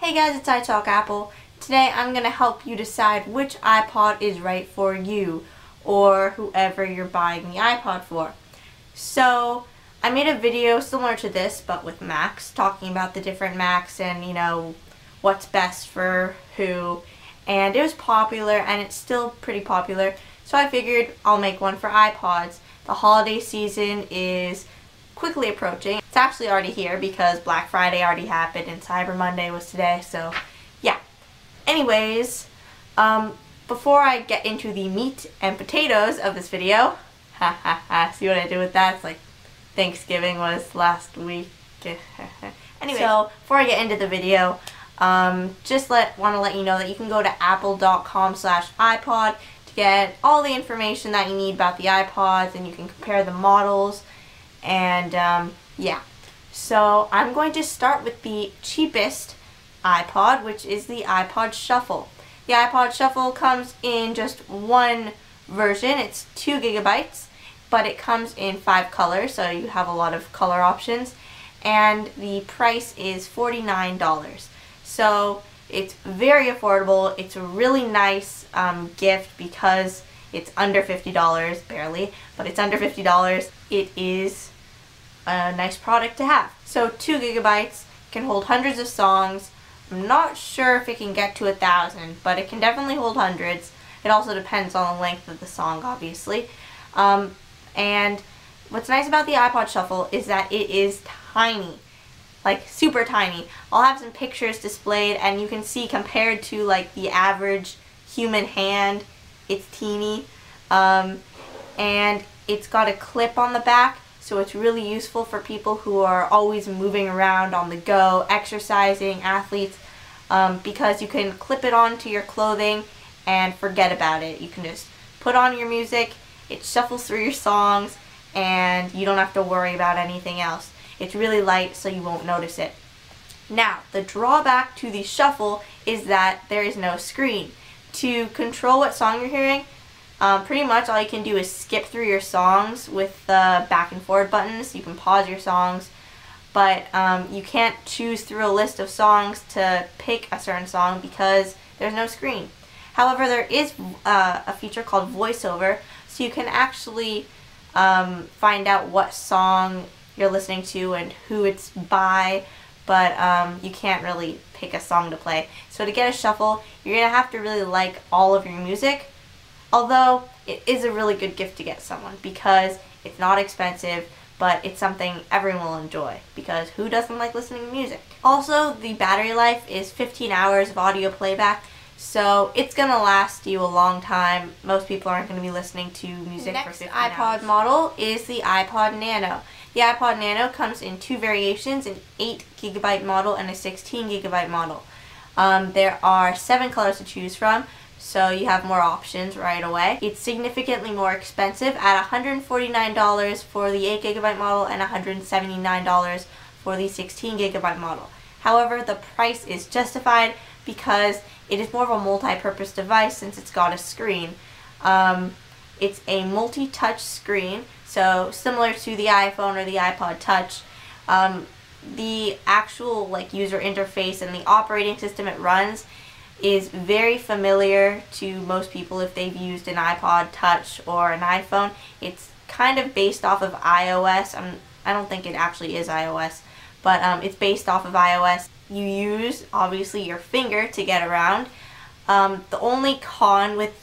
Hey guys, it's iTalkApple. Today I'm going to help you decide which iPod is right for you or whoever you're buying the iPod for. So I made a video similar to this but with Macs, talking about the different Macs and what's best for who, and it was popular and it's still pretty popular, so I figured I'll make one for iPods. The holiday season is quickly approaching. It's actually already here because Black Friday already happened and Cyber Monday was today, so yeah. Anyways, before I get into the meat and potatoes of this video, see what I did with that? It's like Thanksgiving was last week. Anyway, so before I get into the video, just want to let you know that you can go to apple.com/iPod to get all the information that you need about the iPods, and you can compare the models. And yeah, so I'm going to start with the cheapest iPod, which is the iPod Shuffle. The iPod Shuffle comes in just one version. It's 2 gigabytes, but it comes in 5 colors, so you have a lot of color options, and the price is $49. So it's very affordable. It's a really nice gift because it's under $50, barely, but it's under $50. It is a nice product to have. So 2 gigabytes can hold hundreds of songs. I'm not sure if it can get to 1,000, but it can definitely hold hundreds. It also depends on the length of the song, obviously. And what's nice about the iPod Shuffle is that it is tiny, like super tiny. I'll have some pictures displayed, and you can see compared to like the average human hand, it's teeny. And it's got a clip on the back, so it's really useful for people who are always moving around on the go, exercising, athletes, because you can clip it onto your clothing and forget about it. You can just put on your music, it shuffles through your songs, and you don't have to worry about anything else. It's really light, so you won't notice it. Now, the drawback to the Shuffle is that there is no screen. To control what song you're hearing, pretty much all you can do is skip through your songs with the back and forward buttons. You can pause your songs, but you can't choose through a list of songs to pick a certain song because there's no screen. However, there is a feature called VoiceOver, so you can actually find out what song you're listening to and who it's by, but you can't really pick a song to play. So to get a Shuffle, you're going to have to really like all of your music. Although, it is a really good gift to get someone because it's not expensive, but it's something everyone will enjoy because who doesn't like listening to music? Also, the battery life is 15 hours of audio playback, so it's going to last you a long time. Most people aren't going to be listening to music for 15 hours. Next iPod model is the iPod Nano. The iPod Nano comes in 2 variations, an 8 gigabyte model and a 16 gigabyte model. There are 7 colors to choose from, so you have more options right away. It's significantly more expensive at $149 for the 8 gigabyte model and $179 for the 16 gigabyte model. However, the price is justified because it is more of a multi-purpose device since it's got a screen. It's a multi-touch screen, so similar to the iPhone or the iPod Touch. The actual user interface and the operating system it runs is very familiar to most people if they've used an iPod Touch or an iPhone. It's kind of based off of iOS. I don't think it actually is iOS, but it's based off of iOS. You use, obviously, your finger to get around. The only con with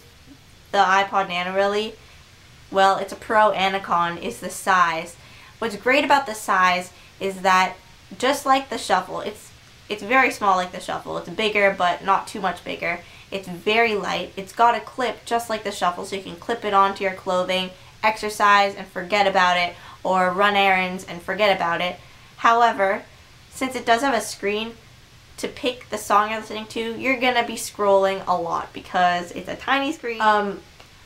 the iPod Nano, really, well, it's a pro and a con, is the size. What's great about the size is that, just like the Shuffle, it's very small like the Shuffle. It's bigger, but not too much bigger. It's very light. It's got a clip just like the Shuffle, so you can clip it onto your clothing, exercise and forget about it, or run errands and forget about it. However, since it does have a screen, to pick the song you're listening to, you're going to be scrolling a lot because it's a tiny screen.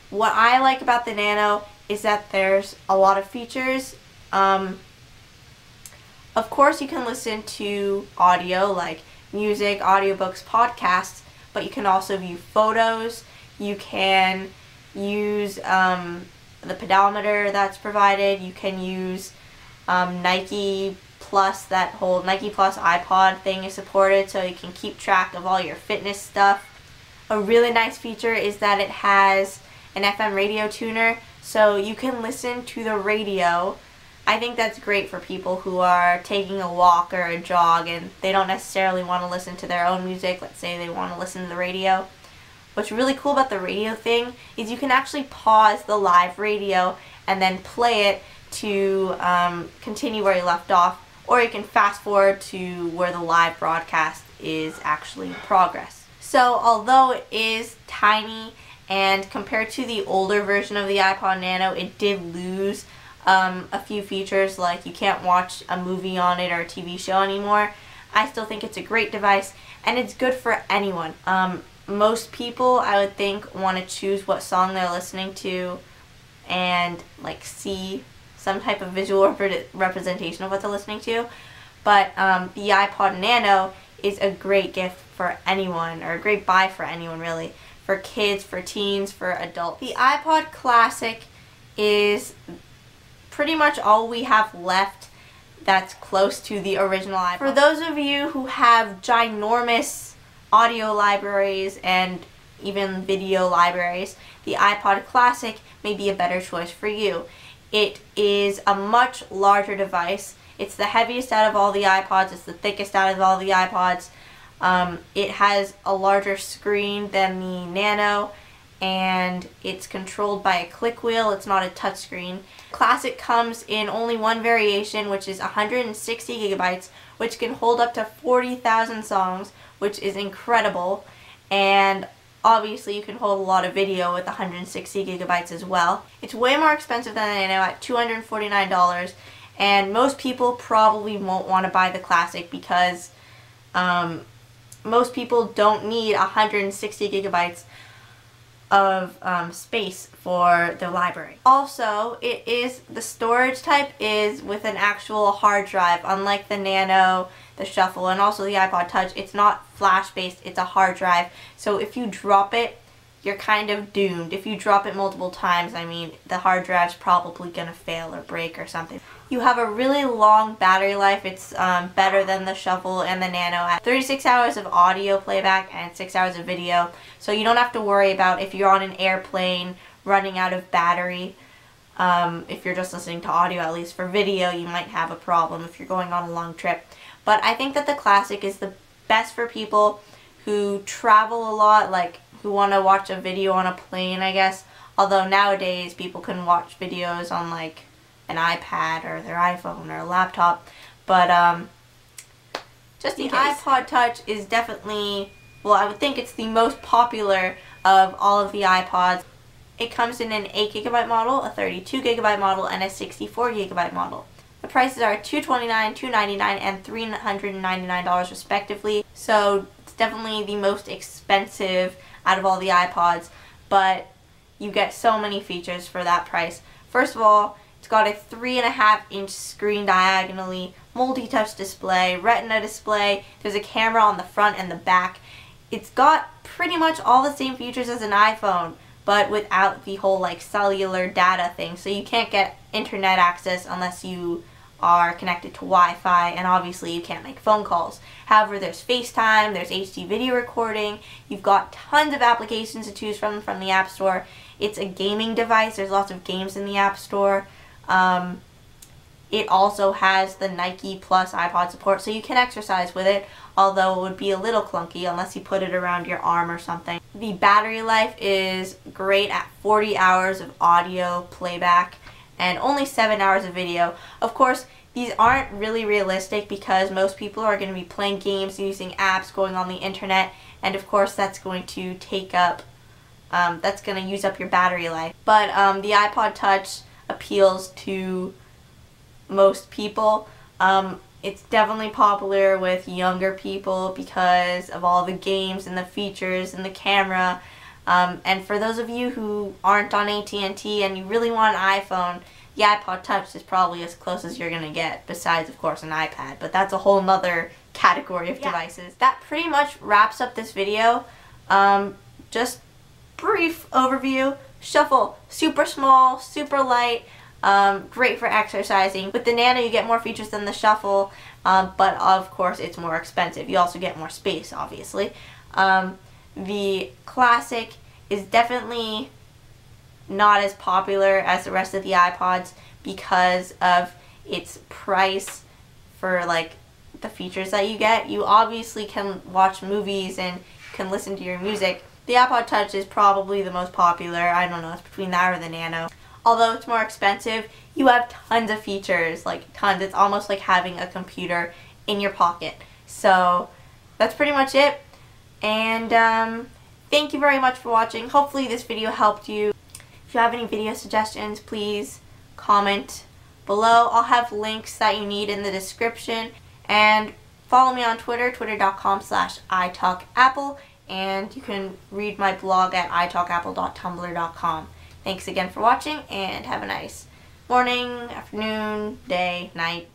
What I like about the Nano is that there's a lot of features. Of course, you can listen to audio like music, audiobooks, podcasts, but you can also view photos. You can use the pedometer that's provided. You can use Nike Plus, that whole Nike Plus iPod thing is supported, so you can keep track of all your fitness stuff. A really nice feature is that it has an FM radio tuner, so you can listen to the radio. I think that's great for people who are taking a walk or a jog and they don't necessarily want to listen to their own music. Let's say they want to listen to the radio. What's really cool about the radio thing is you can actually pause the live radio and then play it to continue where you left off, or you can fast forward to where the live broadcast is actually in progress. So although it is tiny, and compared to the older version of the iPod Nano, it did lose a few features, like you can't watch a movie on it or a TV show anymore, I still think it's a great device, and it's good for anyone. Most people, I would think, want to choose what song they're listening to and like see some type of visual representation of what they're listening to. But the iPod Nano is a great gift for anyone, or a great buy for anyone really, for kids, for teens, for adults. The iPod Classic is pretty much all we have left that's close to the original iPod. For those of you who have ginormous audio libraries and even video libraries, the iPod Classic may be a better choice for you. It is a much larger device. It's the heaviest out of all the iPods. It's the thickest out of all the iPods. It has a larger screen than the Nano, and it's controlled by a click wheel. It's not a touch screen. Classic comes in only one variation, which is 160 gigabytes, which can hold up to 40,000 songs, which is incredible. And obviously you can hold a lot of video with 160 gigabytes as well. It's way more expensive than the Nano at $249, and most people probably won't want to buy the Classic because most people don't need 160 gigabytes of space for their library. Also, the storage type is with an actual hard drive. Unlike the Nano, the Shuffle, and also the iPod Touch, it's not flash based, it's a hard drive. So if you drop it, you're kind of doomed. If you drop it multiple times, I mean, the hard drive's probably gonna fail or break or something. You have a really long battery life. It's better than the Shuffle and the Nano at 36 hours of audio playback and 6 hours of video. So you don't have to worry about if you're on an airplane running out of battery. If you're just listening to audio, at least for video, you might have a problem if you're going on a long trip. But I think that the Classic is the best for people who travel a lot, like who want to watch a video on a plane, I guess. Although nowadays people can watch videos on like an iPad or their iPhone or a laptop. But just in case. The iPod Touch is definitely, well, I would think it's the most popular of all of the iPods. It comes in an 8 gigabyte model, a 32 gigabyte model, and a 64 gigabyte model. The prices are $229, $299, and $399 respectively. So it's definitely the most expensive out of all the iPods, but you get so many features for that price. First of all, it's got a 3.5-inch screen diagonally, multi-touch display, retina display, there's a camera on the front and the back. It's got pretty much all the same features as an iPhone, but without the whole like cellular data thing. So you can't get internet access unless you are connected to Wi-Fi, and obviously you can't make phone calls. However, there's FaceTime, there's HD video recording, you've got tons of applications to choose from the App Store. It's a gaming device, there's lots of games in the App Store. It also has the Nike Plus iPod support, so you can exercise with it, although it would be a little clunky unless you put it around your arm or something. The battery life is great at 40 hours of audio playback and only 7 hours of video. Of course, these aren't really realistic because most people are going to be playing games, using apps, going on the internet, and of course that's going to take up, that's going to use up your battery life. But the iPod Touch appeals to most people. It's definitely popular with younger people because of all the games and the features and the camera. And for those of you who aren't on AT&T and you really want an iPhone, the iPod Touch is probably as close as you're going to get, besides, of course, an iPad. But that's a whole nother category of devices. That pretty much wraps up this video. Just brief overview. Shuffle, super small, super light. Great for exercising. With the Nano, you get more features than the Shuffle, but of course it's more expensive. You also get more space, obviously. The Classic is definitely not as popular as the rest of the iPods because of its price for like the features that you get. You obviously can watch movies and can listen to your music. The iPod Touch is probably the most popular. I don't know, it's between that or the Nano. Although it's more expensive, you have tons of features, like tons. It's almost like having a computer in your pocket. So that's pretty much it. And thank you very much for watching. Hopefully this video helped you. If you have any video suggestions, please comment below. I'll have links that you need in the description. And follow me on Twitter, twitter.com/italkapple. And you can read my blog at italkapple.tumblr.com. Thanks again for watching, and have a nice morning, afternoon, day, night.